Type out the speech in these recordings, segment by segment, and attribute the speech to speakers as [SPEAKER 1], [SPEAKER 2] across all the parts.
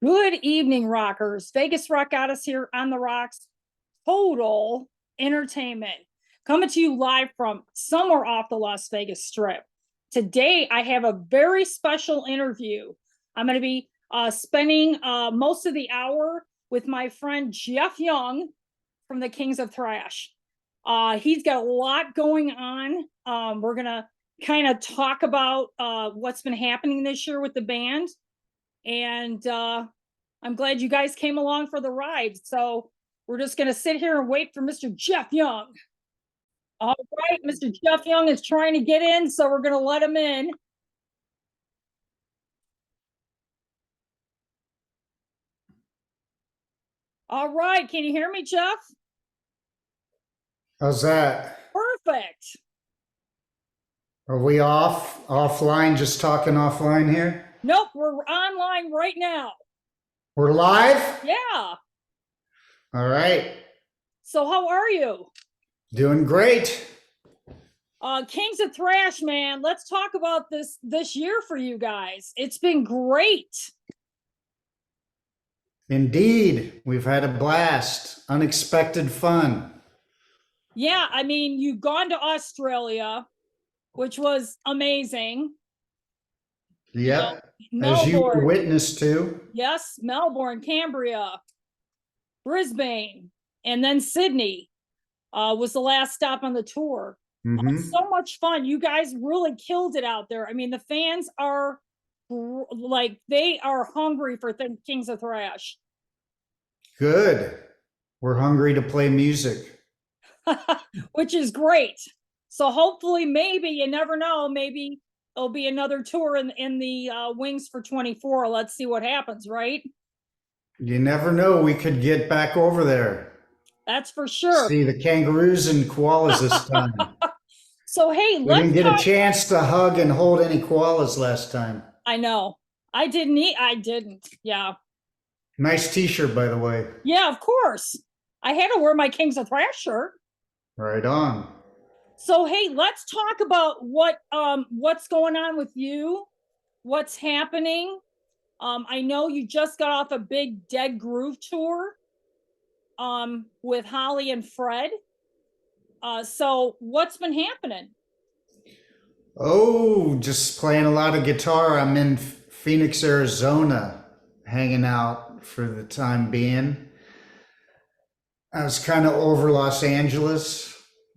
[SPEAKER 1] Good evening, rockers. Vegas Rock got us here on the rocks. Total entertainment. Coming to you live from somewhere off the Las Vegas Strip. Today, I have a very special interview. I'm going to be spending most of the hour with my friend Jeff Young from the Kings of Thrash. He's got a lot going on. We're going to kind of talk about what's been happening this year with the band. And I'm glad you guys came along for the ride. So we're just going to sit here and wait for Mr. Jeff Young. All right, Mr. Jeff Young is trying to get in, so we're going to let him in. All right, can you hear me, Jeff?
[SPEAKER 2] How's that?
[SPEAKER 1] Perfect.
[SPEAKER 2] Are we offline, just talking offline here?
[SPEAKER 1] Nope, we're online right now.
[SPEAKER 2] We're live?
[SPEAKER 1] Yeah.
[SPEAKER 2] All right.
[SPEAKER 1] So how are you?
[SPEAKER 2] Doing great.
[SPEAKER 1] Kings of Thrash, man. Let's talk about this year for you guys. It's been great.
[SPEAKER 2] Indeed. We've had a blast. Unexpected fun.
[SPEAKER 1] Yeah, I mean, you've gone to Australia, which was amazing.
[SPEAKER 2] Yep.
[SPEAKER 1] Melbourne.
[SPEAKER 2] As you were witness to.
[SPEAKER 1] Yes, Melbourne, Cambria, Brisbane, and then Sydney was the last stop on the tour. So much fun. You guys really killed it out there. I mean, the fans are like, they are hungry for Kings of Thrash.
[SPEAKER 2] Good. We're hungry to play music.
[SPEAKER 1] Which is great. So hopefully, maybe, you never know, maybe there'll be another tour in the wings for 24. Let's see what happens, right?
[SPEAKER 2] You never know. We could get back over there.
[SPEAKER 1] That's for sure.
[SPEAKER 2] See the kangaroos and koalas this time.
[SPEAKER 1] So, hey,
[SPEAKER 2] we didn't get a chance to hug and hold any koalas last time.
[SPEAKER 1] I know. I didn't. Yeah.
[SPEAKER 2] Nice t-shirt, by the way.
[SPEAKER 1] Yeah, of course. I had to wear my Kings of Thrash shirt.
[SPEAKER 2] Right on.
[SPEAKER 1] So, hey, let's talk about what's going on with you, what's happening. I know you just got off a big Dead Groove tour with Holly and Fred. So what's been happening?
[SPEAKER 2] Oh, just playing a lot of guitar. I'm in Phoenix, Arizona, hanging out for the time being. I was kind of over Los Angeles.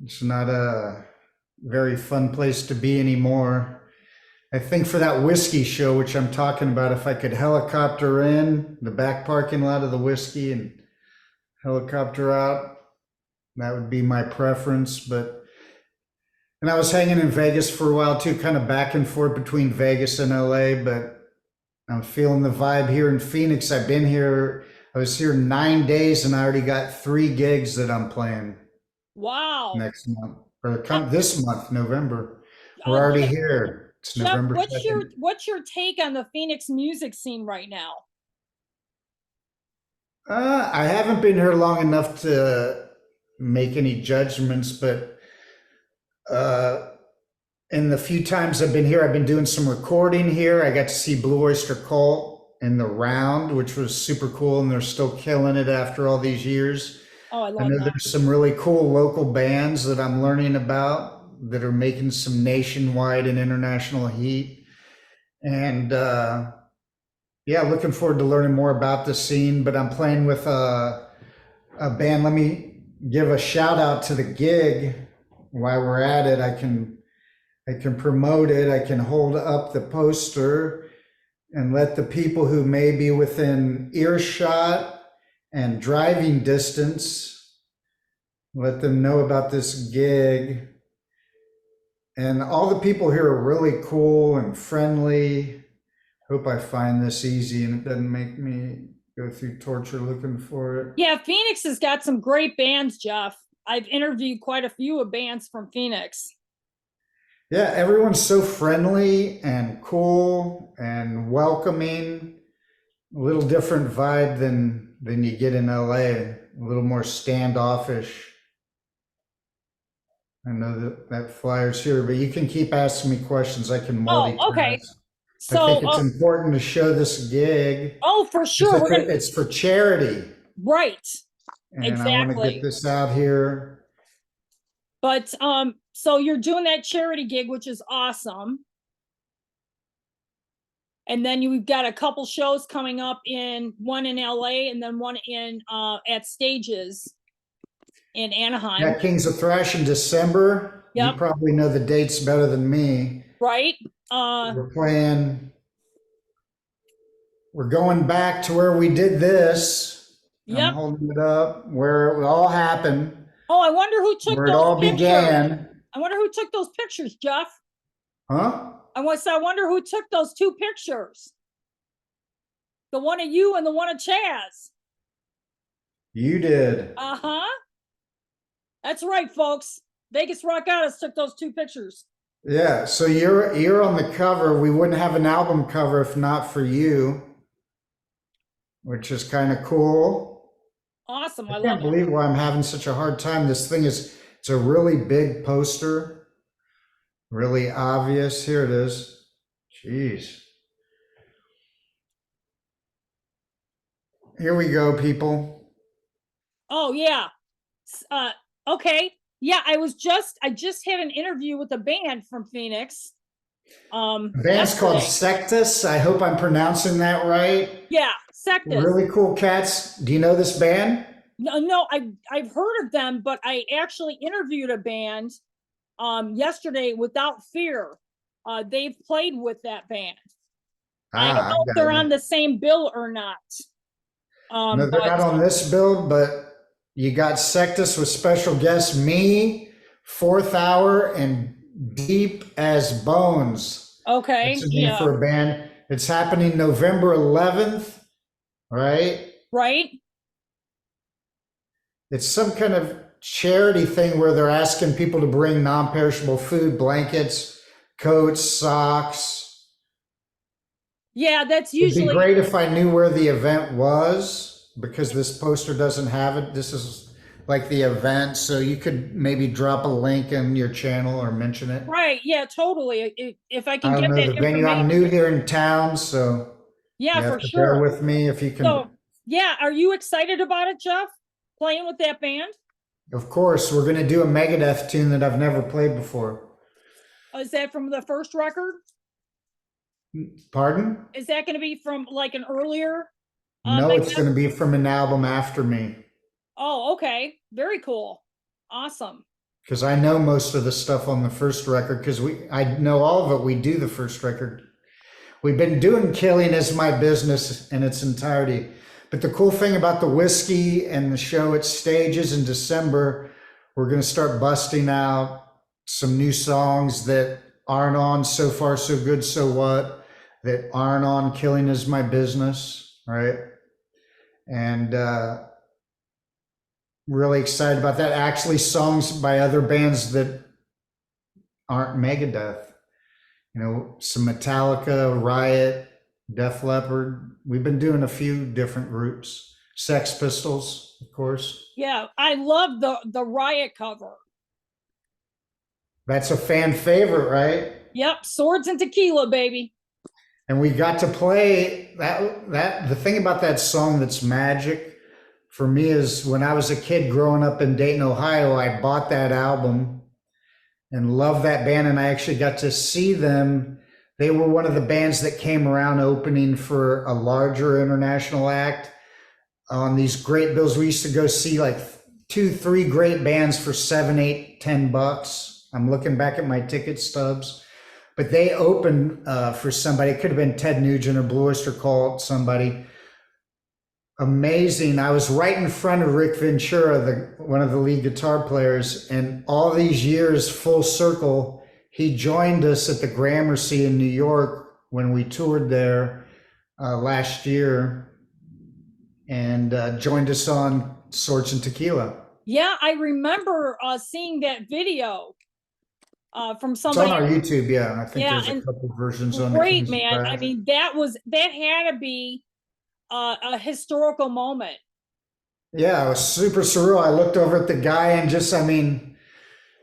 [SPEAKER 2] It's not a very fun place to be anymore. I think for that whiskey show, which I'm talking about, if I could helicopter in the back parking lot of the whiskey and helicopter out, that would be my preference. And I was hanging in Vegas for a while too, kind of back and forth between Vegas and LA, but I'm feeling the vibe here in Phoenix. I was here 9 days and I already got 3 gigs that I'm playing.
[SPEAKER 1] Wow.
[SPEAKER 2] Next month, or this month, November. We're already here. It's
[SPEAKER 1] Jeff,
[SPEAKER 2] November 2nd.
[SPEAKER 1] What's your take on the Phoenix music scene right now?
[SPEAKER 2] I haven't been here long enough to make any judgments, but in the few times I've been here, I've been doing some recording here. I got to see Blue Oyster Cult in the round, which was super cool, and they're still killing it after all these years.
[SPEAKER 1] Oh, I love
[SPEAKER 2] I know
[SPEAKER 1] that.
[SPEAKER 2] There's some really cool local bands that I'm learning about that are making some nationwide and international heat. And yeah, looking forward to learning more about the scene, but I'm playing with a band. Let me give a shout out to the gig while we're at it. I can promote it. I can hold up the poster and let the people who may be within earshot and driving distance, let them know about this gig. And all the people here are really cool and friendly. Hope I find this easy and it doesn't make me go through torture looking for it.
[SPEAKER 1] Yeah, Phoenix has got some great bands, Jeff. I've interviewed quite a few of bands from Phoenix.
[SPEAKER 2] Yeah, everyone's so friendly and cool and welcoming. A little different vibe than you get in LA, a little more standoffish. I know that flyer's here, but you can keep asking me questions. I can multitask.
[SPEAKER 1] Oh, okay.
[SPEAKER 2] I
[SPEAKER 1] So,
[SPEAKER 2] think it's important to show this gig
[SPEAKER 1] oh, for
[SPEAKER 2] because
[SPEAKER 1] sure, we're gonna,
[SPEAKER 2] it's for charity,
[SPEAKER 1] right,
[SPEAKER 2] and I want to get
[SPEAKER 1] exactly.
[SPEAKER 2] this out here.
[SPEAKER 1] But so you're doing that charity gig, which is awesome. And then you've got a couple shows coming up, in one in LA and then one in at Stages in Anaheim.
[SPEAKER 2] Yeah, Kings of Thrash in December. You
[SPEAKER 1] Yep,
[SPEAKER 2] probably know the dates better than me.
[SPEAKER 1] right.
[SPEAKER 2] We're playing, we're going back to where we did this. I'm
[SPEAKER 1] Yep.
[SPEAKER 2] holding it up where it all happened,
[SPEAKER 1] Oh, I wonder who took
[SPEAKER 2] where it
[SPEAKER 1] those
[SPEAKER 2] all
[SPEAKER 1] pictures.
[SPEAKER 2] began.
[SPEAKER 1] I wonder who took those pictures, Jeff.
[SPEAKER 2] Huh?
[SPEAKER 1] I wonder who took those two pictures. The one of you and the one of Chaz.
[SPEAKER 2] You did.
[SPEAKER 1] Uh-huh. That's right, folks. Vegas Rock Goddess took those two pictures.
[SPEAKER 2] Yeah, so you're on the cover. We wouldn't have an album cover if not for you, which is kind of cool.
[SPEAKER 1] Awesome. I
[SPEAKER 2] I
[SPEAKER 1] love
[SPEAKER 2] can't
[SPEAKER 1] it.
[SPEAKER 2] believe why I'm having such a hard time. This thing is, it's a really big poster, really obvious. Here it is. Jeez. Here we go, people.
[SPEAKER 1] Oh, yeah. Okay. Yeah, I just had an interview with a band from Phoenix.
[SPEAKER 2] The band's called
[SPEAKER 1] Yesterday.
[SPEAKER 2] Sectus. I hope I'm pronouncing that right.
[SPEAKER 1] Yeah, Sectus.
[SPEAKER 2] Really cool cats. Do you know this band?
[SPEAKER 1] No, I've heard of them, but I actually interviewed a band yesterday, Without Fear. They've played with that band. I don't
[SPEAKER 2] Ah,
[SPEAKER 1] know
[SPEAKER 2] I
[SPEAKER 1] if
[SPEAKER 2] got
[SPEAKER 1] they're
[SPEAKER 2] it.
[SPEAKER 1] on the same bill or not.
[SPEAKER 2] No, they're not
[SPEAKER 1] But
[SPEAKER 2] on this build, but you got Sectus with special guests, me, Fourth Hour, and Deep as Bones.
[SPEAKER 1] okay,
[SPEAKER 2] That's a name
[SPEAKER 1] yeah,
[SPEAKER 2] for a band. It's happening November 11th, right?
[SPEAKER 1] right.
[SPEAKER 2] It's some kind of charity thing where they're asking people to bring non-perishable food, blankets, coats, socks.
[SPEAKER 1] Yeah, that's
[SPEAKER 2] It'd be
[SPEAKER 1] usually
[SPEAKER 2] great if I knew where the event was because this poster doesn't have it. This is like the event, so you could maybe drop a link in your channel or mention it.
[SPEAKER 1] right. Yeah, totally. If I can
[SPEAKER 2] I don't
[SPEAKER 1] get
[SPEAKER 2] know
[SPEAKER 1] that
[SPEAKER 2] the venue. I'm
[SPEAKER 1] information,
[SPEAKER 2] new here in town, so
[SPEAKER 1] yeah,
[SPEAKER 2] you
[SPEAKER 1] for
[SPEAKER 2] have to bear
[SPEAKER 1] sure.
[SPEAKER 2] with me if you
[SPEAKER 1] So,
[SPEAKER 2] can.
[SPEAKER 1] yeah, are you excited about it, Jeff? Playing with that band?
[SPEAKER 2] Of course, we're going to do a Megadeth tune that I've never played before.
[SPEAKER 1] Is that from the first record?
[SPEAKER 2] Pardon?
[SPEAKER 1] Is that going to be from like an earlier?
[SPEAKER 2] No, it's
[SPEAKER 1] Megadeth?
[SPEAKER 2] going to be from an album after me
[SPEAKER 1] Oh, okay. Very cool. Awesome.
[SPEAKER 2] because I know most of the stuff on the first record because I know all of it. We do the first record. We've been doing Killing Is My Business in its entirety. But the cool thing about the whiskey and the show at Stages in December, we're going to start busting out some new songs that aren't on So Far So Good So What, that aren't on Killing Is My Business, right? And really excited about that. Actually, songs by other bands that aren't Megadeth. You know, some Metallica, Riot, Def Leppard. We've been doing a few different groups. Sex Pistols, of course.
[SPEAKER 1] Yeah, I love the Riot cover.
[SPEAKER 2] That's a fan favorite, right?
[SPEAKER 1] Yep, Swords and Tequila, baby.
[SPEAKER 2] And we got to play that the thing about that song that's magic for me is when I was a kid growing up in Dayton, Ohio, I bought that album and loved that band. And I actually got to see them. They were one of the bands that came around opening for a larger international act on these great bills. We used to go see like 2-3 great bands for $7, $8, $10. I'm looking back at my ticket stubs, but they opened for somebody. It could have been Ted Nugent or Blue Oyster Cult, somebody. Amazing. I was right in front of Rick Ventura, one of the lead guitar players, and all these years full circle, he joined us at the Gramercy in New York when we toured there last year, and joined us on Swords and Tequila.
[SPEAKER 1] Yeah, I remember seeing that video from
[SPEAKER 2] It's
[SPEAKER 1] somebody.
[SPEAKER 2] on our YouTube, yeah. I think
[SPEAKER 1] Yeah,
[SPEAKER 2] there's a
[SPEAKER 1] and
[SPEAKER 2] couple versions on
[SPEAKER 1] great,
[SPEAKER 2] the
[SPEAKER 1] man. I mean, that had to be a historical moment.
[SPEAKER 2] Yeah, it was super surreal. I looked over at the guy and just, I mean,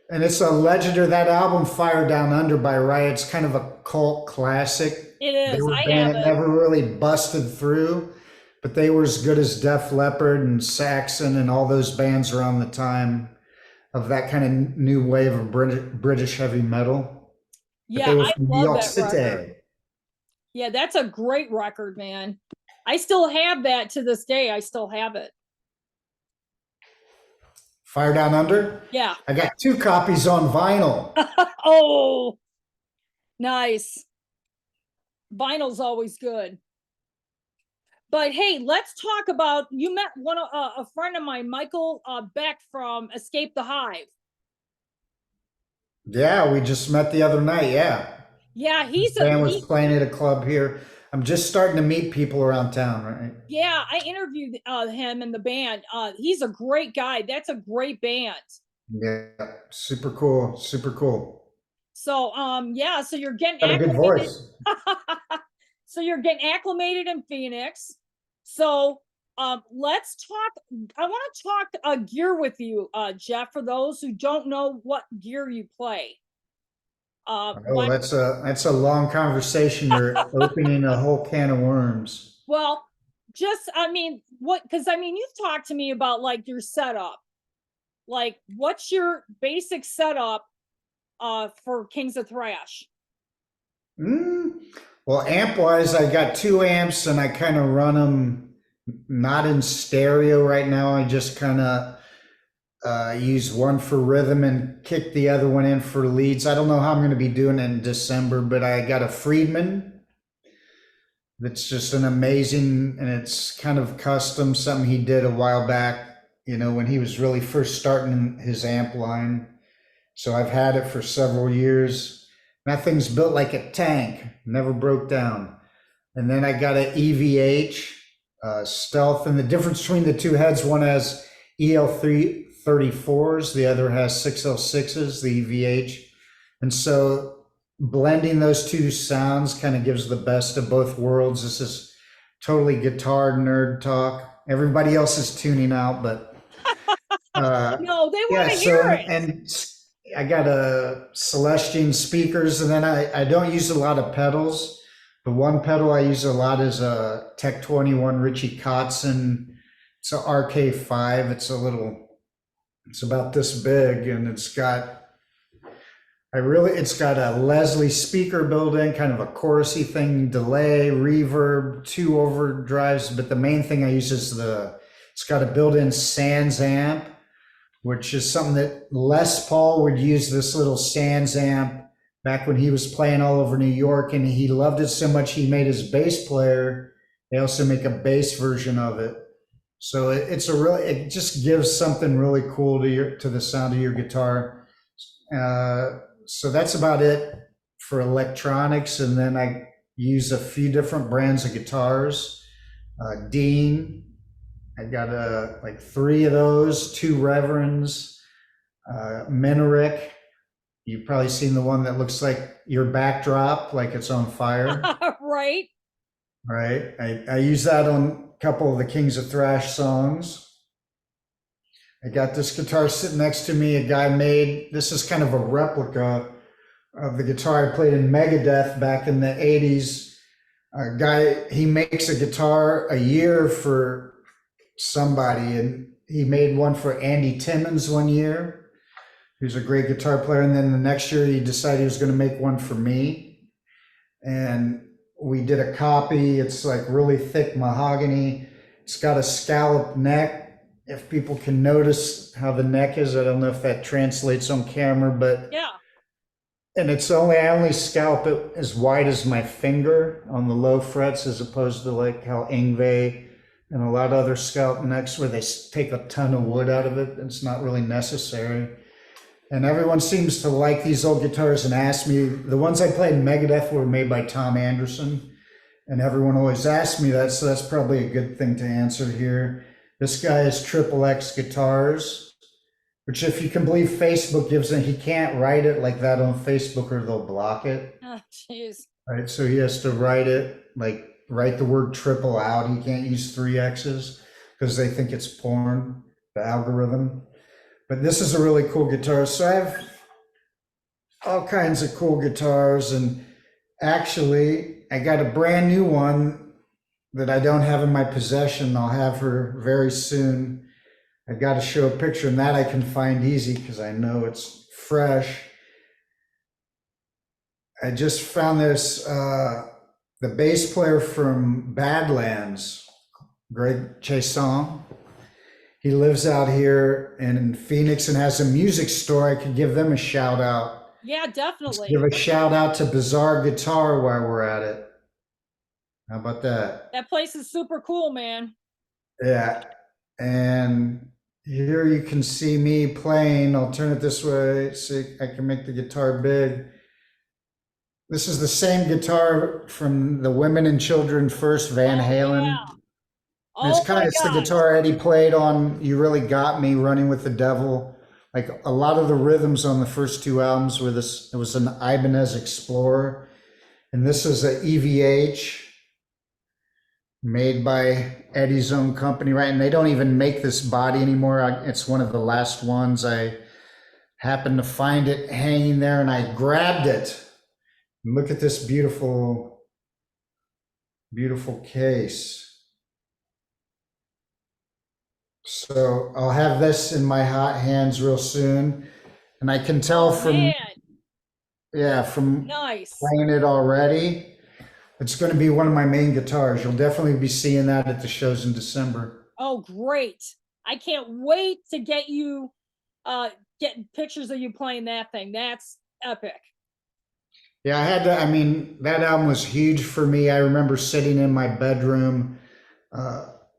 [SPEAKER 2] and it's a legend of that album, Fire Down Under by Riot. It's kind of a cult classic.
[SPEAKER 1] It
[SPEAKER 2] They
[SPEAKER 1] is.
[SPEAKER 2] were a
[SPEAKER 1] I
[SPEAKER 2] band
[SPEAKER 1] have
[SPEAKER 2] that
[SPEAKER 1] it.
[SPEAKER 2] never really busted through, but they were as good as Def Leppard and Saxon and all those bands around the time of that kind of new wave of British heavy metal. But
[SPEAKER 1] Yeah,
[SPEAKER 2] they were
[SPEAKER 1] I
[SPEAKER 2] from New
[SPEAKER 1] love
[SPEAKER 2] York
[SPEAKER 1] that record.
[SPEAKER 2] City.
[SPEAKER 1] Yeah, that's a great record, man. I still have that to this day. I still have it.
[SPEAKER 2] Fire Down Under.
[SPEAKER 1] Yeah.
[SPEAKER 2] I got 2 copies on vinyl.
[SPEAKER 1] Oh, nice. Vinyl's always good. But hey, let's talk about you met one a friend of mine, Michael Beck from Escape the Hive.
[SPEAKER 2] Yeah, we just met the other night. Yeah.
[SPEAKER 1] Yeah,
[SPEAKER 2] His band was playing at a club here. I'm just starting to meet people around town, right?
[SPEAKER 1] yeah, I interviewed him and the band. He's a great guy. That's a great band.
[SPEAKER 2] Yeah, super cool, super cool.
[SPEAKER 1] So yeah, so you're getting
[SPEAKER 2] Got a good
[SPEAKER 1] acclimated.
[SPEAKER 2] voice.
[SPEAKER 1] So you're getting acclimated in Phoenix. So let's talk. I want to talk gear with you, Jeff, for those who don't know what gear you play.
[SPEAKER 2] Oh,
[SPEAKER 1] My
[SPEAKER 2] that's a long conversation. You're opening a whole can of worms.
[SPEAKER 1] well, just I mean, what because I mean you've talked to me about like your setup. Like, what's your basic setup for Kings of Thrash?
[SPEAKER 2] Mm. Well, amp wise, I got 2 amps and I kind of run them not in stereo right now. I just kind of use one for rhythm and kick the other one in for leads. I don't know how I'm going to be doing it in December, but I got a Friedman that's just an amazing, and it's kind of custom, something he did a while back, when he was really first starting his amp line. So I've had it for several years. That thing's built like a tank, never broke down. And then I got an EVH Stealth, and the difference between the two heads, one has EL34s, the other has 6L6s, the EVH. And so blending those two sounds kind of gives the best of both worlds. This is totally guitar nerd talk. Everybody else is tuning out, but
[SPEAKER 1] No, they
[SPEAKER 2] yeah.
[SPEAKER 1] want to
[SPEAKER 2] So
[SPEAKER 1] hear it.
[SPEAKER 2] and I got a Celestian speakers, and then I don't use a lot of pedals. The one pedal I use a lot is a Tech 21 Richie Kotzen. It's a RK5. It's about this big, and it's got a Leslie speaker built in, kind of a chorusy thing, delay, reverb, 2 overdrives. But the main thing I use is it's got a built-in Sans amp, which is something that Les Paul would use, this little Sans amp back when he was playing all over New York, and he loved it so much he made his bass player. They also make a bass version of it. So it just gives something really cool to the sound of your guitar. So that's about it for electronics. And then I use a few different brands of guitars. Dean, I got like 3 of those, 2 Reverends, Menerick. You've probably seen the one that looks like your backdrop, like it's on fire.
[SPEAKER 1] Right.
[SPEAKER 2] Right. I use that on a couple of the Kings of Thrash songs. I got this guitar sitting next to me. A guy made, this is kind of a replica of the guitar I played in Megadeth back in the 80s. A guy, he makes a guitar a year for somebody, and he made one for Andy Timmons one year, who's a great guitar player. And then the next year he decided he was going to make one for me. And we did a copy. It's like really thick mahogany. It's got a scalloped neck. If people can notice how the neck is, I don't know if that translates on camera, but
[SPEAKER 1] Yeah.
[SPEAKER 2] and I only scalp it as wide as my finger on the low frets, as opposed to like how Ingve and a lot of other scalp necks where they take a ton of wood out of it. It's not really necessary. And everyone seems to like these old guitars and ask me, the ones I played in Megadeth were made by Tom Anderson. And everyone always asks me that, so that's probably a good thing to answer here. This guy is Triple X Guitars, which if you can believe Facebook gives him, he can't write it like that on Facebook or they'll block it.
[SPEAKER 1] Oh, jeez.
[SPEAKER 2] Right, so he has to write the word triple out. He can't use 3 X's because they think it's porn, the algorithm. But this is a really cool guitar. So I have all kinds of cool guitars. And actually, I got a brand new one that I don't have in my possession. I'll have her very soon. I got to show a picture, and that I can find easy because I know it's fresh. I just found this, the bass player from Badlands, Greg Chason. He lives out here in Phoenix and has a music store. I could give them a shout out.
[SPEAKER 1] Yeah,
[SPEAKER 2] Let's
[SPEAKER 1] definitely.
[SPEAKER 2] give a shout out to Bizarre Guitar while we're at it. How about that?
[SPEAKER 1] That place is super cool, man.
[SPEAKER 2] Yeah. And here you can see me playing. I'll turn it this way so I can make the guitar big. This is the same guitar from the Women and Children First Van
[SPEAKER 1] Oh,
[SPEAKER 2] Halen.
[SPEAKER 1] yeah.
[SPEAKER 2] And it's
[SPEAKER 1] Oh my
[SPEAKER 2] it's the
[SPEAKER 1] gosh.
[SPEAKER 2] guitar Eddie played on You Really Got Me, Running with the Devil. Like a lot of the rhythms on the first two albums were this, it was an Ibanez Explorer. And this is a EVH made by Eddie's own company, right? And they don't even make this body anymore. It's one of the last ones. I happened to find it hanging there and I grabbed it. And look at this beautiful, beautiful case. So I'll have this in my hot hands real soon. And I can tell
[SPEAKER 1] Man,
[SPEAKER 2] from
[SPEAKER 1] nice.
[SPEAKER 2] playing it already, it's going to be one of my main guitars. You'll definitely be seeing that at the shows in December.
[SPEAKER 1] Oh, great. I can't wait to get you getting pictures of you playing that thing. That's epic.
[SPEAKER 2] Yeah, I mean, that album was huge for me. I remember sitting in my bedroom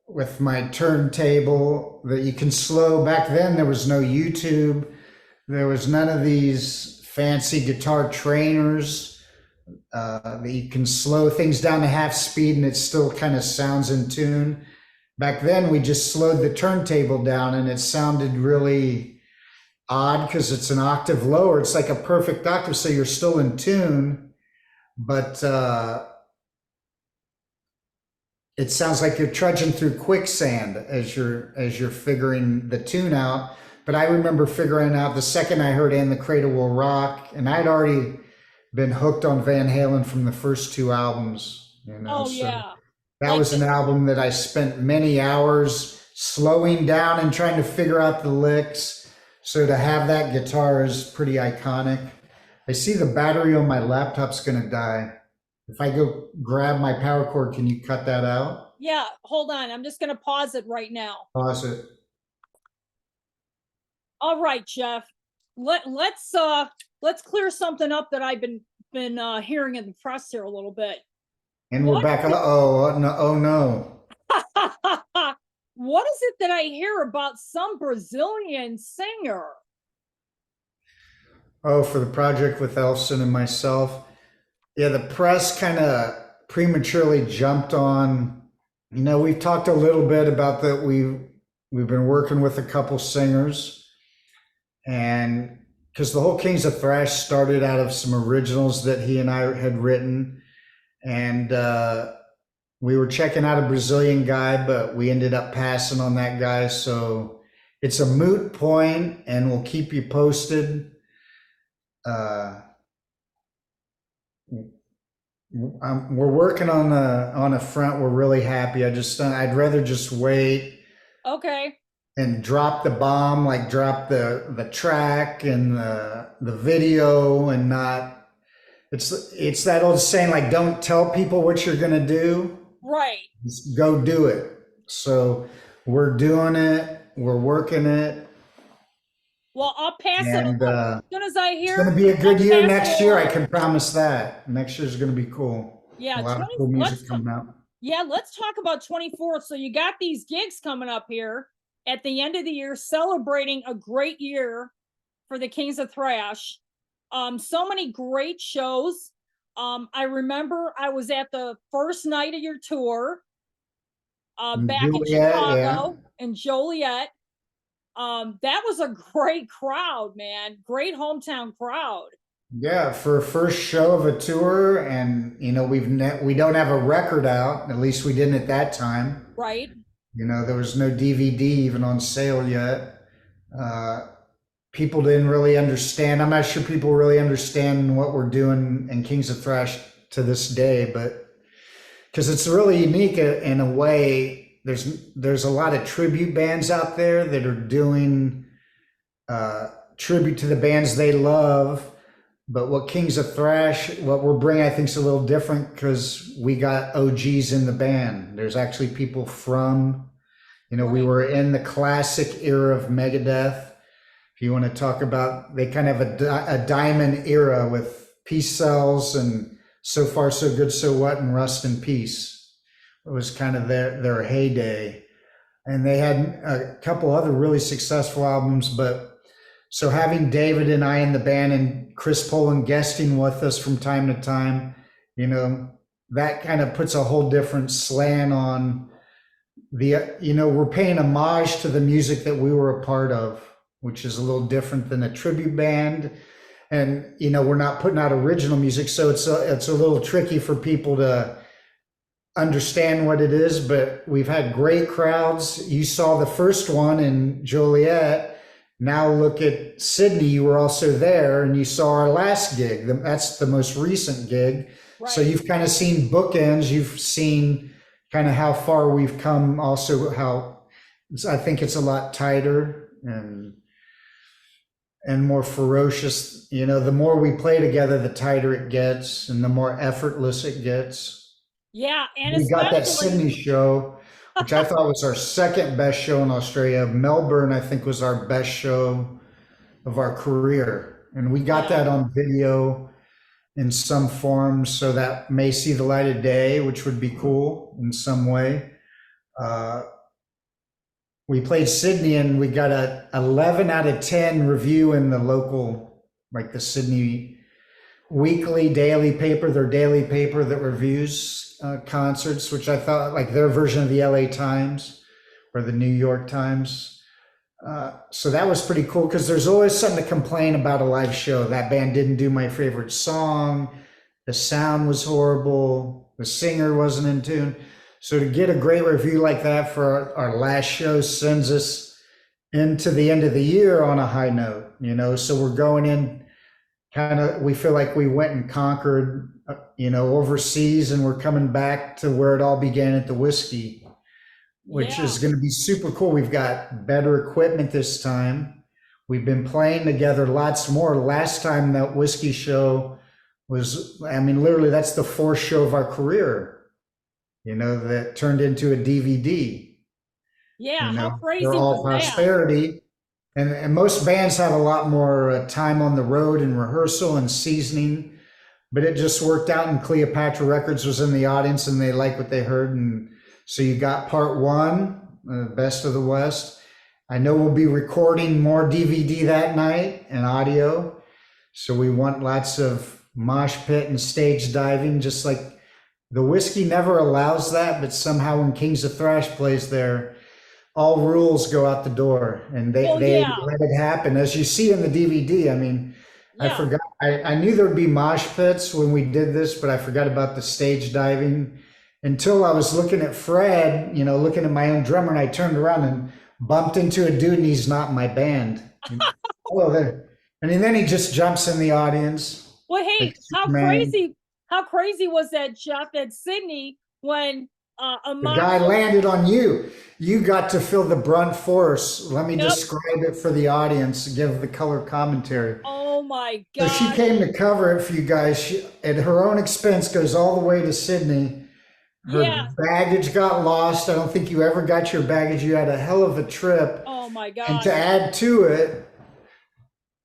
[SPEAKER 2] with my turntable that you can slow. Back then, there was no YouTube. There was none of these fancy guitar trainers that you can slow things down to half speed and it still kind of sounds in tune. Back then, we just slowed the turntable down and it sounded really odd because it's an octave lower. It's like a perfect octave, so you're still in tune, but it sounds like you're trudging through quicksand as you're figuring the tune out. But I remember figuring out the second I heard "And the Cradle Will Rock," and I'd already been hooked on Van Halen from the first two albums.
[SPEAKER 1] Oh,
[SPEAKER 2] So
[SPEAKER 1] yeah.
[SPEAKER 2] that
[SPEAKER 1] Like
[SPEAKER 2] was an album that I spent many hours slowing down and trying to figure out the licks. So to have that guitar is pretty iconic. I see the battery on my laptop's going to die. If I go grab my power cord, can you cut that out?
[SPEAKER 1] Yeah, hold on. I'm just going to pause it right now.
[SPEAKER 2] Pause it.
[SPEAKER 1] All right, Jeff. Let's clear something up that I've been hearing in the press here a little bit.
[SPEAKER 2] And we're back. Oh no! Oh no!
[SPEAKER 1] What is it that I hear about some Brazilian singer?
[SPEAKER 2] Oh, for the project with Elson and myself. Yeah, the press kind of prematurely jumped on. You know, we've talked a little bit about that. We've been working with a couple singers, and because the whole Kings of Thrash started out of some originals that he and I had written, and we were checking out a Brazilian guy, but we ended up passing on that guy. So it's a moot point, and we'll keep you posted. We're working on a front. We're really happy. I'd rather just wait.
[SPEAKER 1] Okay.
[SPEAKER 2] And drop the bomb, like drop the track and the video, and not. It's that old saying, like, don't tell people what you're gonna do.
[SPEAKER 1] Right.
[SPEAKER 2] Just go do it. So we're doing it. We're working it.
[SPEAKER 1] Well, I'll pass it
[SPEAKER 2] And
[SPEAKER 1] as soon as I hear.
[SPEAKER 2] it's going to be a good year
[SPEAKER 1] pass
[SPEAKER 2] next
[SPEAKER 1] it
[SPEAKER 2] year.
[SPEAKER 1] along.
[SPEAKER 2] I can promise that. Next year's going to be cool.
[SPEAKER 1] Yeah,
[SPEAKER 2] A lot of cool music coming out.
[SPEAKER 1] Yeah, let's talk about 24th. So you got these gigs coming up here at the end of the year, celebrating a great year for the Kings of Thrash. So many great shows. I remember I was at the first night of your tour back in Chicago in Joliet. That was a great crowd, man. Great hometown crowd.
[SPEAKER 2] Yeah, for a first show of a tour, and you know we don't have a record out. At least we didn't at that time.
[SPEAKER 1] Right.
[SPEAKER 2] You know, there was no DVD even on sale yet. People didn't really understand. I'm not sure people really understand what we're doing in Kings of Thrash to this day, but because it's really unique in a way. There's a lot of tribute bands out there that are doing tribute to the bands they love. But what Kings of Thrash, what we're bringing, I think is a little different because we got OGs in the band. There's actually people from, we
[SPEAKER 1] Right.
[SPEAKER 2] were in the classic era of Megadeth. If you want to talk about, they kind of have a diamond era with Peace Cells and So Far So Good So What and Rust in Peace. It was kind of their heyday. And they had a couple other really successful albums, but so having David and I in the band and Chris Poland guesting with us from time to time, that kind of puts a whole different slant on we're paying homage to the music that we were a part of, which is a little different than a tribute band. And, we're not putting out original music. So it's a little tricky for people to understand what it is, but we've had great crowds. You saw the first one in Joliet. Now look at Sydney. You were also there and you saw our last gig. That's the most recent gig.
[SPEAKER 1] Right.
[SPEAKER 2] So you've kind of seen bookends. You've seen kind of how far we've come. Also how I think it's a lot tighter and more ferocious. The more we play together, the tighter it gets and the more effortless it gets.
[SPEAKER 1] Yeah, and
[SPEAKER 2] We got that
[SPEAKER 1] especially
[SPEAKER 2] Sydney show, which I thought was our second best show in Australia. Melbourne, I think, was our best show of our career. And we got that on video in some form, so that may see the light of day, which would be cool in some way. We played Sydney and we got a 11 out of 10 review in the local, like the Sydney weekly daily paper, their daily paper that reviews concerts, which I thought like their version of the LA Times or the New York Times. So that was pretty cool because there's always something to complain about a live show. That band didn't do my favorite song. The sound was horrible. The singer wasn't in tune. So to get a great review like that for our last show sends us into the end of the year on a high note, so we're going in we feel like we went and conquered, overseas, and we're coming back to where it all began at the Whiskey, which is going to be super cool. We've got better equipment this time. We've been playing together lots more. Last time that Whiskey show was, literally that's the fourth show of our career, that turned into a DVD.
[SPEAKER 1] Yeah, how crazy
[SPEAKER 2] for all
[SPEAKER 1] was that?
[SPEAKER 2] prosperity. And most bands have a lot more time on the road and rehearsal and seasoning, but it just worked out. And Cleopatra Records was in the audience and they liked what they heard. And so you got part one, Best of the West. I know we'll be recording more DVD that night and audio. So we want lots of mosh pit and stage diving, just like the Whiskey never allows that. But somehow when Kings of Thrash plays there, all rules go out the door and they let it happen. As you see in the DVD, I forgot, I knew there'd be mosh pits when we did this, but I forgot about the stage diving until I was looking at Fred, looking at my own drummer, and I turned around and bumped into a dude and he's not in my band. Hello there. And then he just jumps in the audience.
[SPEAKER 1] Well, hey,
[SPEAKER 2] like
[SPEAKER 1] how crazy was that, Jeff, at Sydney when
[SPEAKER 2] the guy landed on you. You got to feel the brunt force. Let me describe it for the audience, give the color commentary.
[SPEAKER 1] Oh my God.
[SPEAKER 2] So she came to cover it for you guys. She, at her own expense, goes all the way to Sydney. Her baggage got lost. I don't think you ever got your baggage. You had a hell of a trip.
[SPEAKER 1] Oh my God.
[SPEAKER 2] And to add to it,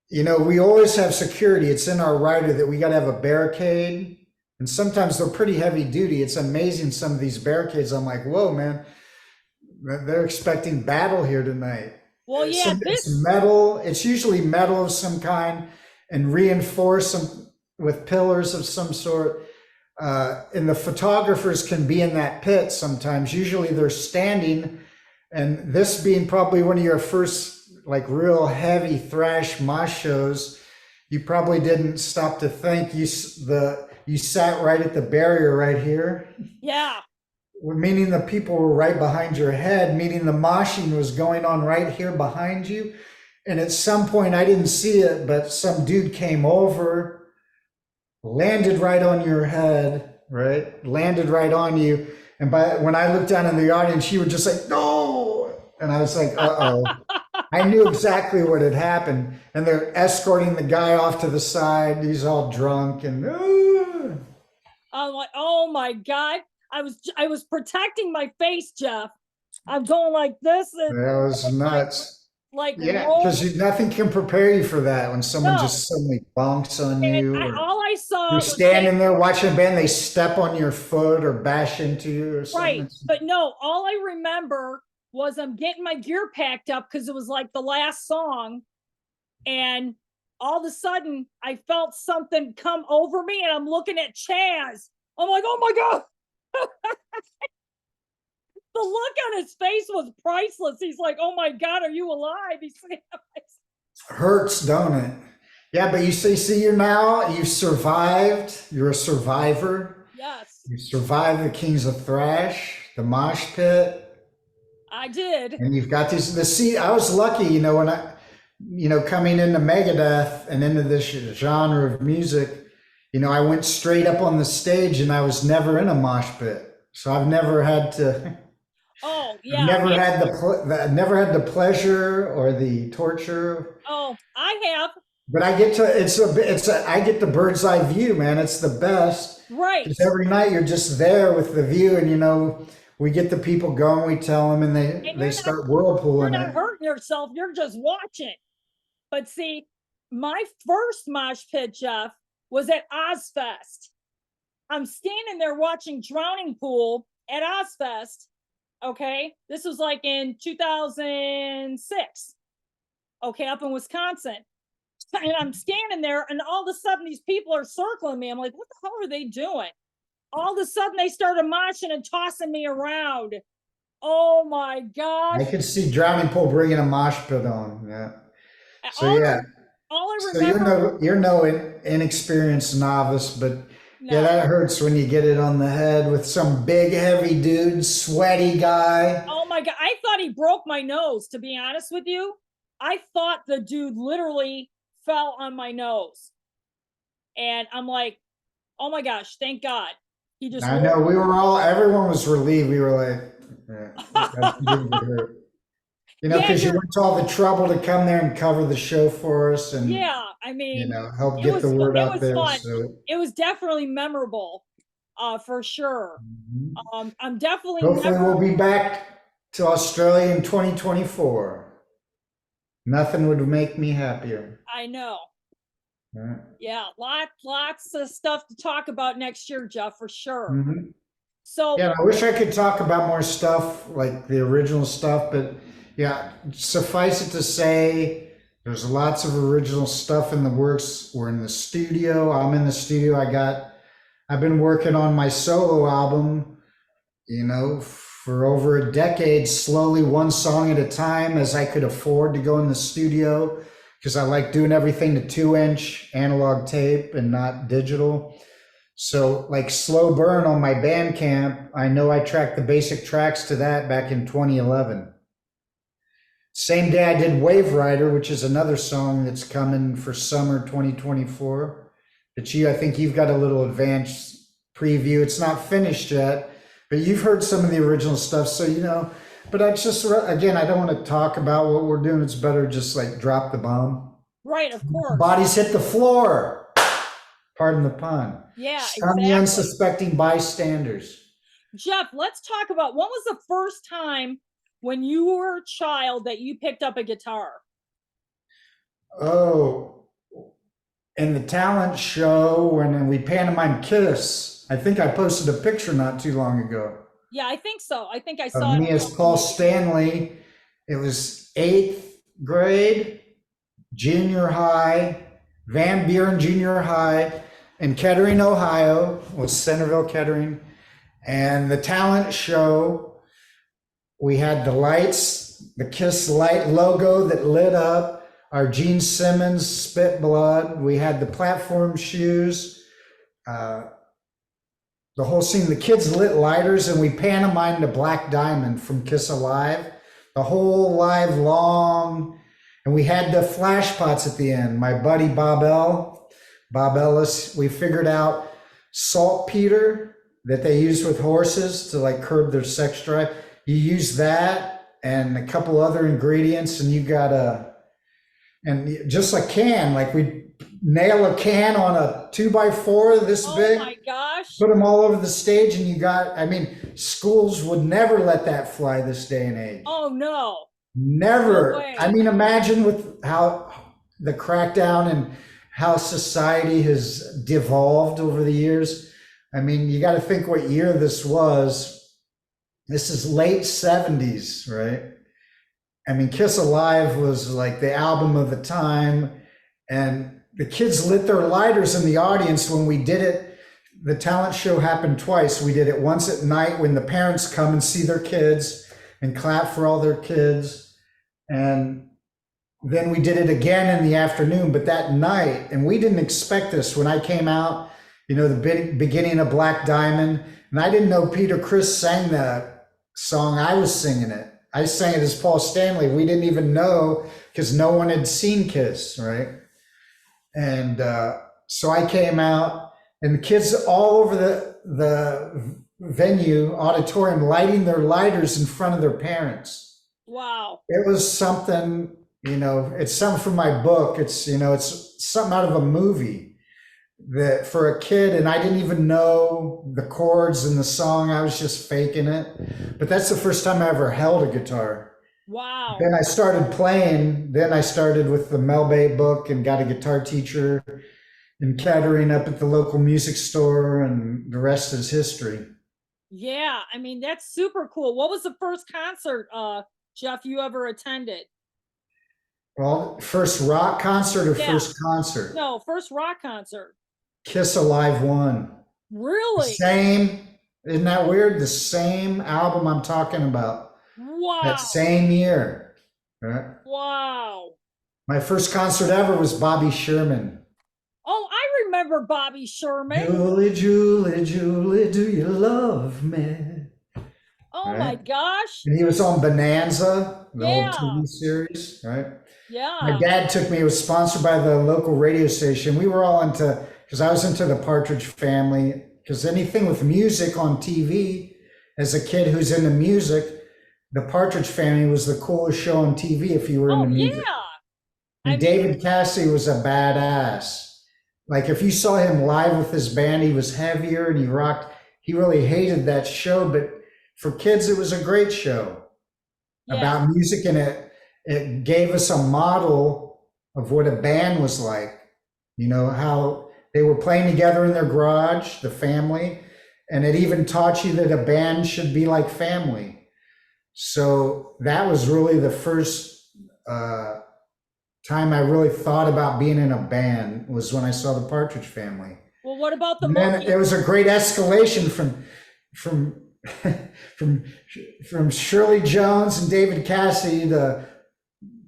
[SPEAKER 2] we always have security. It's in our rider that we got to have a barricade. And sometimes they're pretty heavy duty. It's amazing, some of these barricades. I'm like, whoa, man, they're expecting battle here tonight.
[SPEAKER 1] Well, yeah,
[SPEAKER 2] it's metal. It's usually metal of some kind and reinforced with pillars of some sort. And the photographers can be in that pit sometimes. Usually they're standing. And this being probably one of your first like real heavy thrash mosh shows, you probably didn't stop to think. You sat right at the barrier right here.
[SPEAKER 1] Yeah.
[SPEAKER 2] Meaning the people were right behind your head, meaning the moshing was going on right here behind you. And at some point, I didn't see it, but some dude came over landed right on your head, right? Landed right on you. And when I looked down in the audience, you were just like, no. And I was like, uh-oh. I knew exactly what had happened. And they're escorting the guy off to the side. He's all drunk and
[SPEAKER 1] I'm like, oh my God. I was protecting my face, Jeff. I'm going like this and
[SPEAKER 2] that was nuts.
[SPEAKER 1] like
[SPEAKER 2] Yeah,
[SPEAKER 1] roll.
[SPEAKER 2] because nothing can prepare you for that when someone
[SPEAKER 1] No.
[SPEAKER 2] just suddenly bonks on
[SPEAKER 1] And
[SPEAKER 2] you, or
[SPEAKER 1] all I saw
[SPEAKER 2] you're
[SPEAKER 1] was
[SPEAKER 2] standing there watching a band, they step on your foot or bash into you or something.
[SPEAKER 1] right. But no, all I remember was I'm getting my gear packed up because it was like the last song. And all of a sudden I felt something come over me and I'm looking at Chaz. I'm like, oh my God. The look on his face was priceless. He's like, oh my God, are you alive? He's
[SPEAKER 2] Hurts, don't it? Yeah, but you see, you've survived. You're a survivor.
[SPEAKER 1] yes,
[SPEAKER 2] You survived the Kings of Thrash, the mosh pit.
[SPEAKER 1] I did.
[SPEAKER 2] And you've got I was lucky, when coming into Megadeth and into this genre of music, I went straight up on the stage and I was never in a mosh pit. So I've never had to.
[SPEAKER 1] Oh yeah.
[SPEAKER 2] Never had the pleasure or the torture.
[SPEAKER 1] Oh, I have.
[SPEAKER 2] But I get to I get the bird's eye view, man. It's the best.
[SPEAKER 1] Right.
[SPEAKER 2] Because every night you're just there with the view, and we get the people going, we tell them, and they start whirlpooling.
[SPEAKER 1] You're not hurting yourself. You're just watching. But see, my first mosh pit, Jeff, was at Ozfest. I'm standing there watching Drowning Pool at Ozfest. Okay, this was like in 2006. Okay, up in Wisconsin. And I'm standing there, and all of a sudden, these people are circling me. I'm like, what the hell are they doing? All of a sudden, they started moshing and tossing me around. Oh my gosh.
[SPEAKER 2] I could see Drowning Pool bringing a mosh pit on. Yeah. So,
[SPEAKER 1] all
[SPEAKER 2] yeah.
[SPEAKER 1] All I remember.
[SPEAKER 2] So you're no inexperienced novice, but no. Yeah, that hurts when you get it on the head with some big, heavy dude, sweaty guy.
[SPEAKER 1] Oh my God. I thought he broke my nose, to be honest with you. I thought the dude literally fell on my nose. And I'm like, oh my gosh, thank God. He just.
[SPEAKER 2] I know, everyone was relieved. We were like, yeah, because you went to all the trouble to come there and cover the show for us, and
[SPEAKER 1] I mean,
[SPEAKER 2] help get the word out there.
[SPEAKER 1] Fun.
[SPEAKER 2] So
[SPEAKER 1] it was definitely memorable, for sure. Mm-hmm. I'm definitely.
[SPEAKER 2] Hopefully, we'll be back to Australia in 2024. Nothing would make me happier.
[SPEAKER 1] I know. Yeah, lots of stuff to talk about next year, Jeff, for sure. Mm-hmm. So
[SPEAKER 2] yeah, I wish I could talk about more stuff like the original stuff, but. Yeah, suffice it to say, there's lots of original stuff in the works. We're in the studio. I'm in the studio. I've been working on my solo album, for over a decade, slowly one song at a time, as I could afford to go in the studio, because I like doing everything to 2-inch analog tape and not digital. So like Slow Burn on my Bandcamp, I know I tracked the basic tracks to that back in 2011. Same day I did Wave Rider, which is another song that's coming for summer 2024. But I think you've got a little advanced preview. It's not finished yet, but you've heard some of the original stuff. So, but I just, again, I don't want to talk about what we're doing. It's better just like drop the bomb.
[SPEAKER 1] Right, of course.
[SPEAKER 2] Bodies hit the floor. Pardon the pun.
[SPEAKER 1] Yeah,
[SPEAKER 2] Stun the unsuspecting bystanders.
[SPEAKER 1] Jeff, let's talk about, when was the first time when you were a child that you picked up a guitar?
[SPEAKER 2] Oh, in the talent show when we pantomimed Kiss. I think I posted a picture not too long ago.
[SPEAKER 1] Yeah, I think so. I think I saw
[SPEAKER 2] me as Paul Stanley. It was 8th grade, junior high, Van Buren Junior High in Kettering, Ohio, was Centerville, Kettering. And the talent show, we had the lights, the Kiss light logo that lit up, our Gene Simmons Spit Blood. We had the platform shoes, the whole scene. The kids lit lighters and we pantomimed a Black Diamond from Kiss Alive, the whole live long. And we had the flash pots at the end. My buddy Bob L Bob Ellis. We figured out saltpeter that they use with horses to like curb their sex drive. You use that and a couple other ingredients, and you got and just a can, like we nail a can on a 2x4 this
[SPEAKER 1] Oh
[SPEAKER 2] big,
[SPEAKER 1] my gosh.
[SPEAKER 2] put them all over the stage, and you got, I mean, schools would never let that fly this day and age.
[SPEAKER 1] Oh no.
[SPEAKER 2] Never.
[SPEAKER 1] No way.
[SPEAKER 2] I mean, imagine with how the crackdown and how society has devolved over the years. I mean, you got to think what year this was. This is late 70s, right? I mean, Kiss Alive was like the album of the time, and the kids lit their lighters in the audience when we did it. The talent show happened twice. We did it once at night when the parents come and see their kids and clap for all their kids. And then we did it again in the afternoon, but that night, and we didn't expect this. When I came out, you know, the beginning of Black Diamond, and I didn't know Peter Criss sang that song. I was singing it. I sang it as Paul Stanley. We didn't even know because no one had seen Kiss, right? And so I came out, and the kids all over the venue, auditorium, lighting their lighters in front of their parents.
[SPEAKER 1] Wow.
[SPEAKER 2] It was something, you know, it's something from my book. It's, you know, it's something out of a movie that for a kid, and I didn't even know the chords and the song. I was just faking it. But that's the first time I ever held a guitar.
[SPEAKER 1] Wow.
[SPEAKER 2] Then I started playing. Then I started with the Mel Bay book and got a guitar teacher in Kettering up at the local music store, and the rest is history.
[SPEAKER 1] Yeah, I mean, that's super cool. What was the first concert, Jeff, you ever attended?
[SPEAKER 2] Well, first rock concert or
[SPEAKER 1] Yeah.
[SPEAKER 2] first concert?
[SPEAKER 1] No, first rock concert.
[SPEAKER 2] Kiss Alive 1.
[SPEAKER 1] Really?
[SPEAKER 2] Same, isn't that weird? The same album I'm talking about.
[SPEAKER 1] Wow.
[SPEAKER 2] That same year. Right?
[SPEAKER 1] Wow.
[SPEAKER 2] My first concert ever was Bobby Sherman.
[SPEAKER 1] Oh, I remember Bobby Sherman.
[SPEAKER 2] Julie, Julie, Julie, do you love me?
[SPEAKER 1] Oh my
[SPEAKER 2] Right?
[SPEAKER 1] gosh.
[SPEAKER 2] And he was on Bonanza, the
[SPEAKER 1] Yeah.
[SPEAKER 2] old TV series, right?
[SPEAKER 1] Yeah.
[SPEAKER 2] My dad took me, it was sponsored by the local radio station. We were all into, because I was into the Partridge Family, because anything with music on TV, as a kid who's into music, the Partridge Family was the coolest show on TV if you were
[SPEAKER 1] Oh
[SPEAKER 2] into music.
[SPEAKER 1] yeah.
[SPEAKER 2] And
[SPEAKER 1] I mean-
[SPEAKER 2] David Cassidy was a badass. Like if you saw him live with his band, he was heavier and he rocked. He really hated that show, but for kids, it was a great show
[SPEAKER 1] Yeah.
[SPEAKER 2] about music, and it gave us a model of what a band was like. You know, how they were playing together in their garage, the family, and it even taught you that a band should be like family. So that was really the first time I really thought about being in a band, was when I saw the Partridge Family.
[SPEAKER 1] Well, what about the
[SPEAKER 2] And then
[SPEAKER 1] Monkees?
[SPEAKER 2] there was a great escalation from from Shirley Jones and David Cassidy to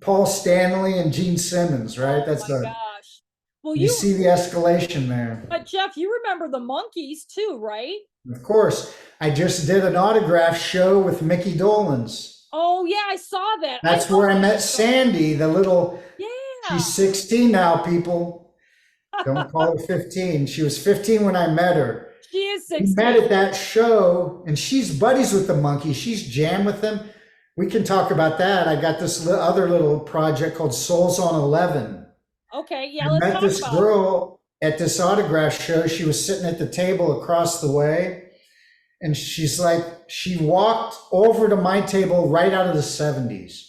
[SPEAKER 2] Paul Stanley and Gene Simmons, right?
[SPEAKER 1] Oh my gosh. Well,
[SPEAKER 2] you see the escalation there.
[SPEAKER 1] but Jeff, you remember the Monkees too, right?
[SPEAKER 2] Of course, I just did an autograph show with Mickey Dolenz.
[SPEAKER 1] Oh yeah, I saw that.
[SPEAKER 2] That's
[SPEAKER 1] know
[SPEAKER 2] where I
[SPEAKER 1] that
[SPEAKER 2] met
[SPEAKER 1] show.
[SPEAKER 2] Sandy, the little,
[SPEAKER 1] Yeah.
[SPEAKER 2] she's 16 now, people. Don't call her 15. She was 15 when I met her.
[SPEAKER 1] She is
[SPEAKER 2] We
[SPEAKER 1] 16.
[SPEAKER 2] met at that show, and she's buddies with the Monkees. She's jammed with them. We can talk about that. I got this other little project called Souls on 11.
[SPEAKER 1] Okay, yeah,
[SPEAKER 2] I
[SPEAKER 1] let's
[SPEAKER 2] met
[SPEAKER 1] talk
[SPEAKER 2] this
[SPEAKER 1] about it.
[SPEAKER 2] girl at this autograph show. She was sitting at the table across the way, and she's like, she walked over to my table right out of the 70s.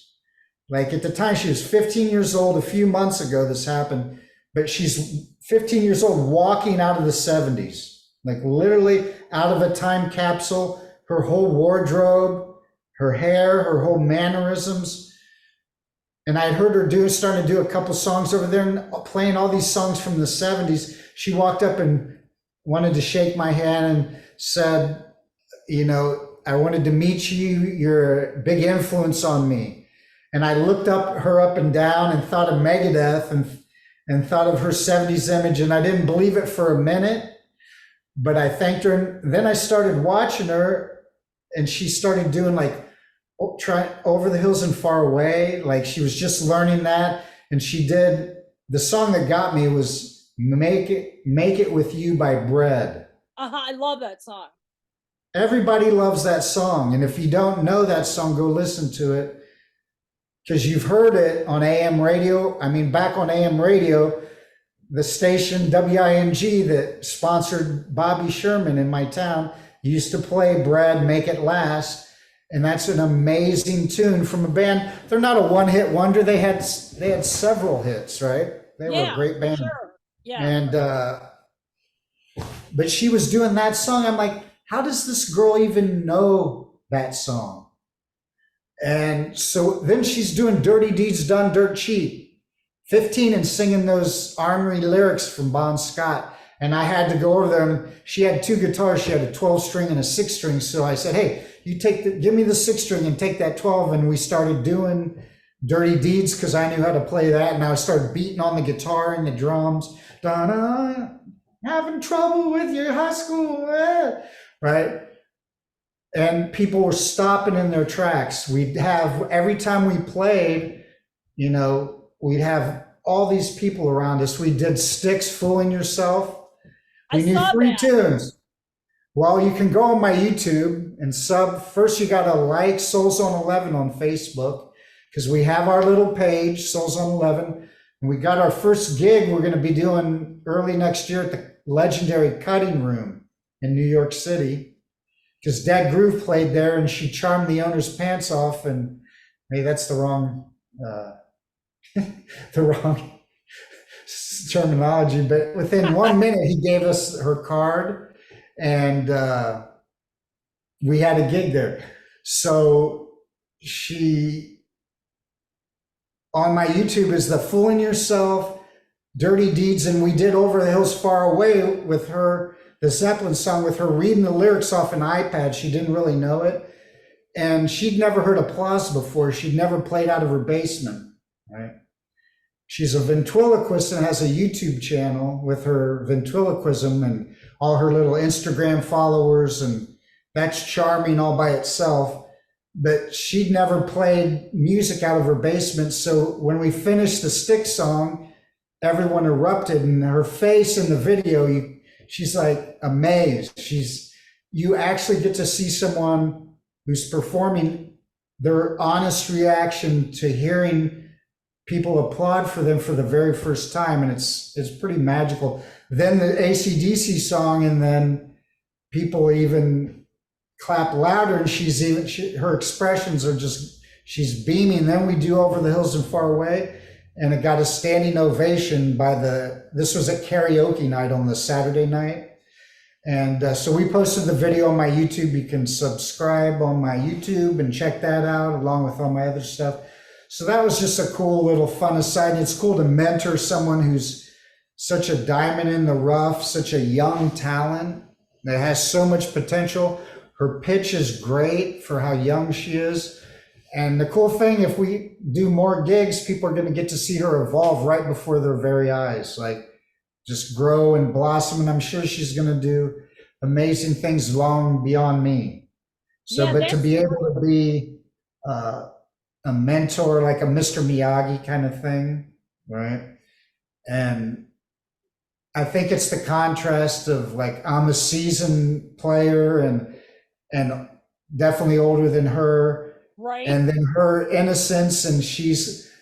[SPEAKER 2] Like at the time, she was 15 years old. A few months ago, this happened, but she's 15 years old walking out of the 70s, like literally out of a time capsule. Her whole wardrobe, her hair, her whole mannerisms. And I had heard her starting to do a couple songs over there and playing all these songs from the 70s. She walked up and wanted to shake my hand and said, you know, I wanted to meet you. You're a big influence on me. And I looked her up and down and thought of Megadeth and thought of her 70s image. And I didn't believe it for a minute, but I thanked her. And then I started watching her, and she started doing like, try Over the Hills and Far Away. Like she was just learning that. And she did, the song that got me was Make It With You by Bread.
[SPEAKER 1] I love that song.
[SPEAKER 2] Everybody loves that song. And if you don't know that song, go listen to it because you've heard it on AM radio. I mean, back on AM radio, the station WING that sponsored Bobby Sherman in my town used to play Bread, Make It Last. And that's an amazing tune from a band. They're not a one-hit wonder. They had several hits, right? They were a great band.
[SPEAKER 1] Sure. Yeah.
[SPEAKER 2] And but she was doing that song. I'm like, how does this girl even know that song? And so then she's doing Dirty Deeds Done Dirt Cheap, 15 and singing those Armory lyrics from Bon Scott. And I had to go over there and she had two guitars. She had a 12 string and a 6 string. So I said, hey, give me the 6 string and take that 12. And we started doing Dirty Deeds because I knew how to play that. And I started beating on the guitar and the drums. Da-da, having trouble with your high school, right? And people were stopping in their tracks. We'd have, every time we played, we'd have all these people around us. We did Styx, Fooling Yourself. We knew 3 tunes. Well, you can go on my YouTube and sub. First, you got to like Soul Zone 11 on Facebook because we have our little page, Soul Zone 11. And we got our first gig we're going to be doing early next year at the legendary Cutting Room in New York City because Dead Groove played there and she charmed the owner's pants off. And hey, that's the wrong terminology, but within 1 minute he gave us her card and we had a gig there. So she, on my YouTube, is the Fooling Yourself, Dirty Deeds, and we did Over the Hills Far Away with her, the Zeppelin song, with her reading the lyrics off an iPad. She didn't really know it, and she'd never heard applause before. She'd never played out of her basement, right? She's a ventriloquist and has a YouTube channel with her ventriloquism and all her little Instagram followers, and that's charming all by itself. But she'd never played music out of her basement. So when we finished the Styx song, everyone erupted, and her face in the video, she's like amazed. You actually get to see someone who's performing their honest reaction to hearing people applaud for them for the very first time, and it's pretty magical. Then the AC/DC song, and then people even clap louder, and her expressions are just, she's beaming. Then we do Over the Hills and Far Away, and it got a standing ovation this was at karaoke night on the Saturday night. And so we posted the video on my YouTube. You can subscribe on my YouTube and check that out along with all my other stuff. So that was just a cool little fun aside. It's cool to mentor someone who's such a diamond in the rough, such a young talent that has so much potential. Her pitch is great for how young she is. And the cool thing, if we do more gigs, people are going to get to see her evolve right before their very eyes, like just grow and blossom. And I'm sure she's going to do amazing things long beyond me. So, but to be able to be a mentor, like a Mr. Miyagi kind of thing, right? And I think it's the contrast of, like, I'm a seasoned player and definitely older than her,
[SPEAKER 1] right?
[SPEAKER 2] And then her innocence, and she's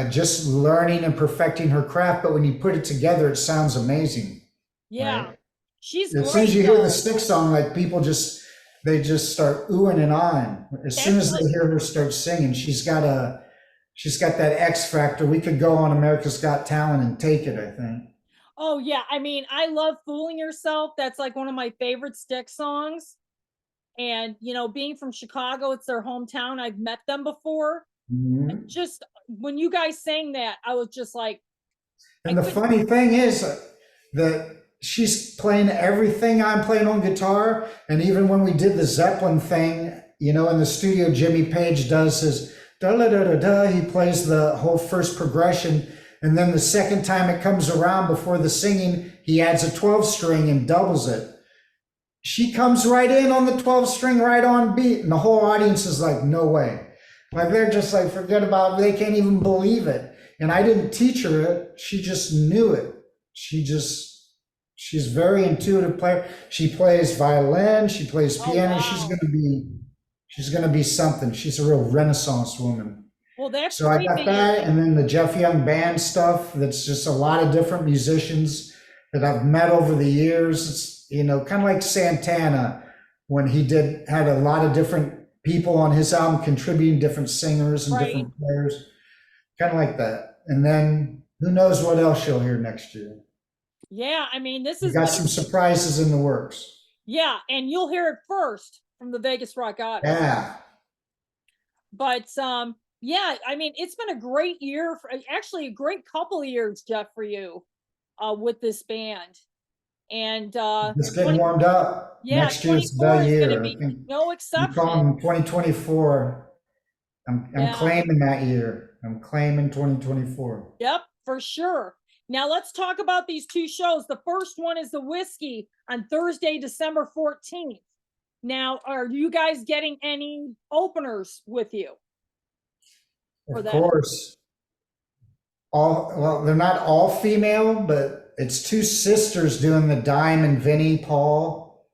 [SPEAKER 2] just learning and perfecting her craft. But when you put it together, it sounds amazing.
[SPEAKER 1] Yeah,
[SPEAKER 2] right?
[SPEAKER 1] She's
[SPEAKER 2] as soon as you hear the Styx song, like, people just start oohing and ahhing. As soon as they hear her start singing, she's got that X factor. We could go on America's Got Talent and take it, I think.
[SPEAKER 1] Oh yeah, I mean, I love Fooling Yourself. That's like one of my favorite Styx songs. And being from Chicago, it's their hometown. I've met them before. Mm-hmm. Just when you guys sang that, I was just like.
[SPEAKER 2] And the funny thing is that she's playing everything I'm playing on guitar. And even when we did the Zeppelin thing, in the studio, Jimmy Page does his da da da da da. He plays the whole first progression. And then the second time it comes around before the singing, he adds a 12 string and doubles it. She comes right in on the 12 string, right on beat. And the whole audience is like, no way. Like, they're just like, forget about it. They can't even believe it. And I didn't teach her it. She just knew it. she just, she's very intuitive player. She plays violin, she plays
[SPEAKER 1] Oh,
[SPEAKER 2] piano.
[SPEAKER 1] wow.
[SPEAKER 2] She's gonna be something. She's a real Renaissance woman.
[SPEAKER 1] Well, that's
[SPEAKER 2] So I
[SPEAKER 1] great
[SPEAKER 2] got
[SPEAKER 1] that you,
[SPEAKER 2] that, and then the Jeff Young band stuff. That's just a lot of different musicians that I've met over the years. It's, kind of like Santana when he had a lot of different people on his album contributing, different singers and
[SPEAKER 1] right.
[SPEAKER 2] different players, kind of like that. And then who knows what else you'll hear next year.
[SPEAKER 1] Yeah, I mean, this
[SPEAKER 2] We
[SPEAKER 1] has
[SPEAKER 2] got
[SPEAKER 1] been,
[SPEAKER 2] some surprises in the works.
[SPEAKER 1] yeah, and you'll hear it first from the Vegas Rock Goddess.
[SPEAKER 2] Yeah.
[SPEAKER 1] But yeah, I mean, it's been a great year for actually a great couple of years, Jeff, for you with this band. And
[SPEAKER 2] It's getting
[SPEAKER 1] 20,
[SPEAKER 2] warmed up.
[SPEAKER 1] yeah,
[SPEAKER 2] Next year's the
[SPEAKER 1] 24 is going to
[SPEAKER 2] year. I
[SPEAKER 1] be
[SPEAKER 2] think
[SPEAKER 1] no
[SPEAKER 2] I'm
[SPEAKER 1] exception.
[SPEAKER 2] calling 2024. I'm
[SPEAKER 1] Yeah.
[SPEAKER 2] claiming that year. I'm claiming 2024.
[SPEAKER 1] Yep, for sure. Now let's talk about these two shows. The first one is the Whiskey on Thursday, December 14th. Now, are you guys getting any openers with you for
[SPEAKER 2] Of
[SPEAKER 1] that?
[SPEAKER 2] course, well, they're not all female, but it's two sisters doing the Dime and Vinnie Paul.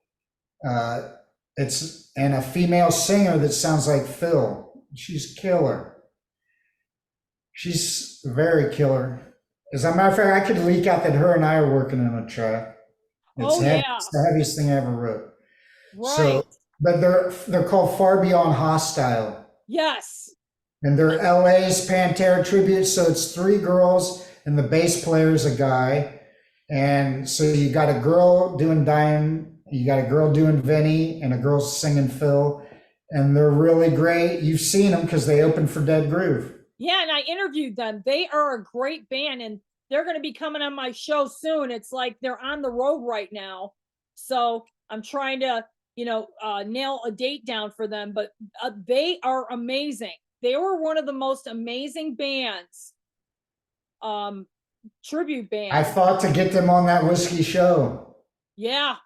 [SPEAKER 2] Uh, it's and a female singer that sounds like Phil. She's killer. She's very killer. As a matter of fact, I could leak out that her and I are working on a track.
[SPEAKER 1] Oh, yeah,
[SPEAKER 2] It's the heaviest thing I ever wrote.
[SPEAKER 1] right.
[SPEAKER 2] So, but they're called Far Beyond Hostile.
[SPEAKER 1] Yes.
[SPEAKER 2] And they're LA's Pantera tribute. So it's three girls and the bass player is a guy. And so you got a girl doing Dime, you got a girl doing Vinny, and a girl singing Phil. And they're really great. You've seen them because they opened for Dead Groove.
[SPEAKER 1] Yeah, and I interviewed them. They are a great band and they're going to be coming on my show soon. It's like they're on the road right now. So I'm trying to, nail a date down for them, but they are amazing. They were one of the most amazing bands, tribute
[SPEAKER 2] I
[SPEAKER 1] bands.
[SPEAKER 2] fought to get them on that whiskey show.
[SPEAKER 1] Yeah.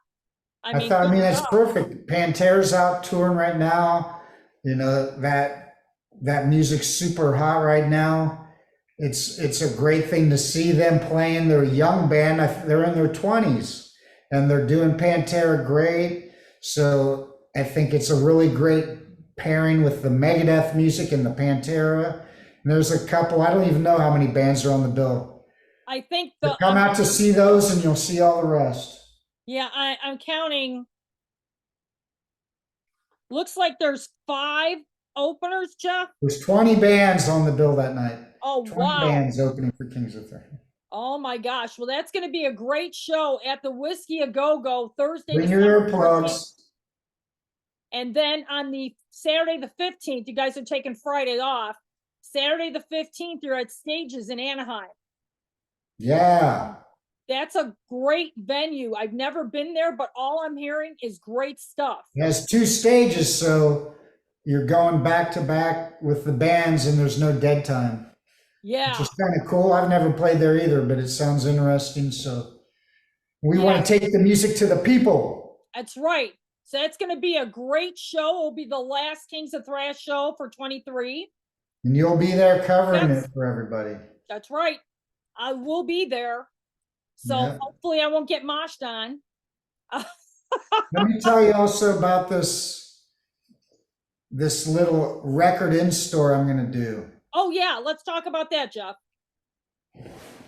[SPEAKER 2] I thought,
[SPEAKER 1] good
[SPEAKER 2] that's
[SPEAKER 1] stuff.
[SPEAKER 2] perfect. Pantera's out touring right now. That music's super hot right now. It's a great thing to see them playing. They're a young band. They're in their 20s and they're doing Pantera great. So I think it's a really great pairing with the Megadeth music and the Pantera. And there's a couple, I don't even know how many bands are on the bill.
[SPEAKER 1] I think
[SPEAKER 2] But come out to see those and you'll see all the rest.
[SPEAKER 1] Yeah, I'm counting. Looks like there's 5 openers, Jeff.
[SPEAKER 2] There's 20 bands on the bill that night.
[SPEAKER 1] Oh,
[SPEAKER 2] 20
[SPEAKER 1] wow.
[SPEAKER 2] bands opening for Kings of Thrash.
[SPEAKER 1] Oh my gosh. Well, that's going to be a great show at the Whiskey A Go Go Thursday.
[SPEAKER 2] Bring your earplugs.
[SPEAKER 1] And then on the Saturday the 15th, you guys are taking Friday off. Saturday the 15th, you're at Stages in Anaheim.
[SPEAKER 2] Yeah.
[SPEAKER 1] That's a great venue. I've never been there, but all I'm hearing is great stuff.
[SPEAKER 2] It has 2 stages, so you're going back to back with the bands and there's no dead time.
[SPEAKER 1] Yeah.
[SPEAKER 2] Which is kind of cool. I've never played there either, but it sounds interesting. So we want to take the music to the people.
[SPEAKER 1] That's right. So that's going to be a great show. It'll be the last Kings of Thrash show for 23.
[SPEAKER 2] And you'll be there covering it for everybody.
[SPEAKER 1] That's right. I will be there. So hopefully I won't get moshed on.
[SPEAKER 2] Let me tell you also about this little record in-store I'm going to do.
[SPEAKER 1] Oh, yeah. Let's talk about that, Jeff.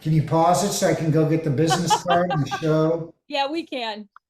[SPEAKER 2] Can you pause it so I can go get the business card and show?
[SPEAKER 1] Yeah, we can.